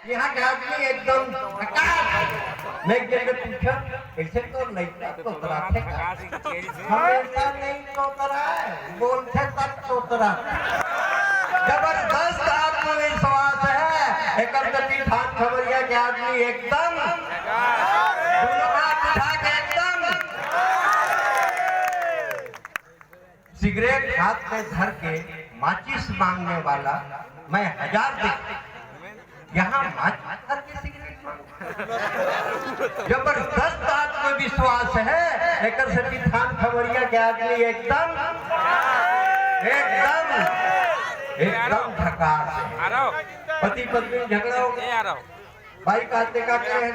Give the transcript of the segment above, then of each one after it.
यहाँ के आदमी एकदम झकास। मैं जब पूछा कैसे तो लड़का तोतरा थे हमेशा नहीं तोतरा है, बोलते तब तोतरा। जबरदस्त आत्मविश्वास है। एक ठान खबरिया के आदमी एकदम एकदम सिगरेट हाथ में धर के माचिस मांगने वाला मैं 1000 देख यहाँ माचिस धर के सिगरेट मांग। जबरदस्त आत्मविश्वास है। एक ठान खबरिया के आदमी एकदम एकदम एकदम झकास। पति पत्नी झगड़ा हो गया, भाई काटे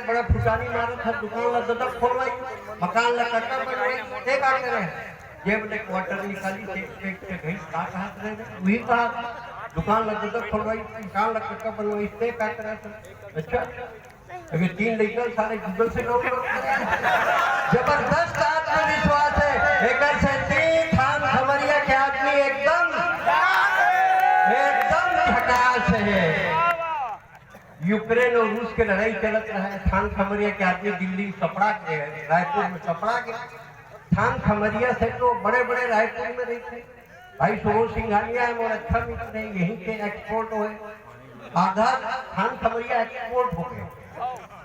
बड़ा फुटानी मारा था, दुकान लगा खोलवाई, मकान लगा बनवाई, काटे रहे जेब ने क्वार्टर निकाली, काट हाथ रहे वही कहा दुकान लगा खोलवाई, मकान लगा बनवाई, काट रहे थे। अच्छा अगर 3 लड़का सारे गूगल से लोग जबरदस्त आत्मविश्वास है। एक ठान खबरिया के आदमी एकदम एकदम झकास है। यूक्रेन और रूस के लड़ाई चलत रहा है। ठान खबरिया के आदमी दिल्ली सपड़ा के रायपुर में सपड़ा के ठान खबरिया से तो बड़े बड़े रायपुर में रहते भाई सुबोध सिंघानिया है और अच्छा मित्र है, यहीं के एक्सपोर्ट हुए, आधा ठान खबरिया एक्सपोर्ट हो गए।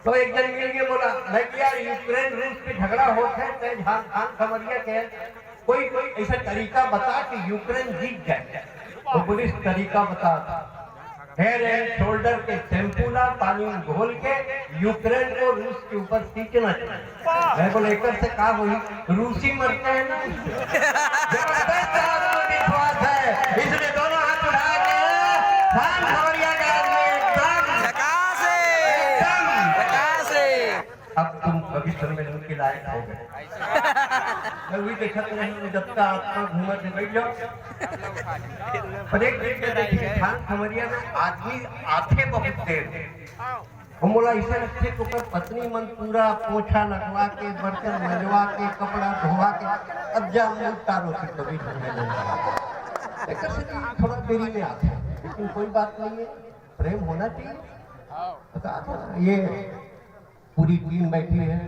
तो एक जन मिल के बोला मैं यार यूक्रेन रूस के झगड़ा होते है ठान खबरिया के कोई ऐसा तरीका बता कि यूक्रेन जीत जाए। तो पुलिस तरीका बता हेड एंड शोल्डर के शैम्पूला पानी घोल के यूक्रेन को रूस के ऊपर सींचना चाहिए। मैं बोले एक से कहा हुई रूसी मरते हैं ना। जबरदस्त आत्मविश्वास है, इसलिए दोनों हाथ उठा के ठान खबरिया का आदमी एकदम झकास है। अब तुम कभी सम्मेलन के लायक हो गए। कभी देखा तो नहीं जब तक आत्मा घूमर से बैठ जाओ। पर एक देखिए ठान खबरिया में आदमी आते बहुत देर हम बोला इसे रखे तो कर पत्नी मन पूरा पोछा लगवा के बर्तन मजवा के कपड़ा धोवा के अब जा उतारो कि कभी थोड़ा देरी में आते हैं, लेकिन कोई बात नहीं है, प्रेम होना चाहिए। ये पूरी टीम बैठी है,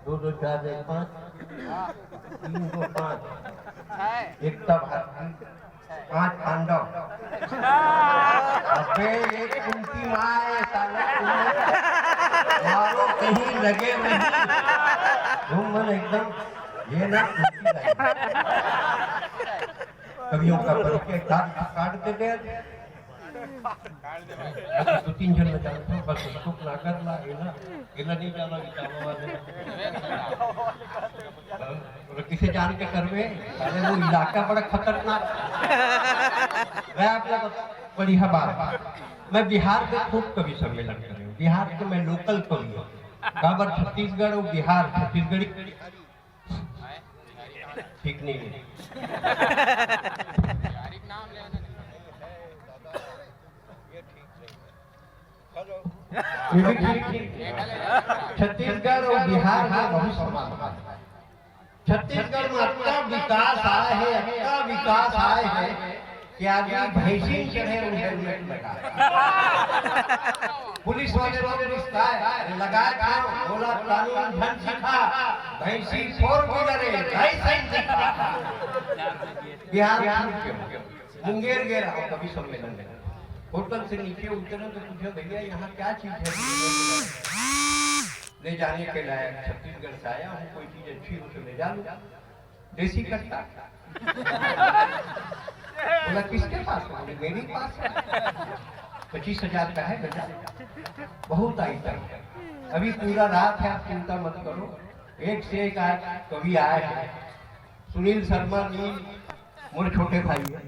2 2 4 1 5 3 2 5 एकता भारती 5 पांडव। अबे एक उनकी माँ है मारो कहीं लगे नहीं मन एकदम ये ना कवियों का परिचय काट देते हैं। 2-3 जन में जानता हूँ बस उसको ना कर ला इला नहीं जाना विचारों वाले किसे जान के करवे अरे वो इलाका बड़ा खतरनाक। मैं आप लोग बड़ी बात मैं बिहार के खूब कवि सम्मेलन कर रही हूँ। बिहार के मैं लोकल कवि हूँ, काबर छत्तीसगढ़ और बिहार छत्तीसगढ़ी ठीक नहीं है। छत्तीसगढ़ और बिहार में बहुत समान है। छत्तीसगढ़ में इतना विकास आया है, इतना विकास आया है कि आदमी भैंसी चढ़े हेलमेट लगा पुलिस वाले लोग लगा बोला कानून धन सीखा भैंसी 4 व्हीलर बिहार मुंगेर गए रहा कभी सम्मेलन में। होटल से नीचे उतरे तो पूछो भैया यहाँ क्या चीज है, ले जाने के लायक छत्तीसगढ़ से आया हूँ, कोई चीज अच्छी हो तो ले जा लो। देसी कट्टा बोला किसके पास? मेरे पास 25,000 का है बेटा, बहुत आइटम अभी पूरा रात है, आप चिंता मत करो। एक से एक कवि आए हैं, सुनील शर्मा नील मोर छोटे भाई है,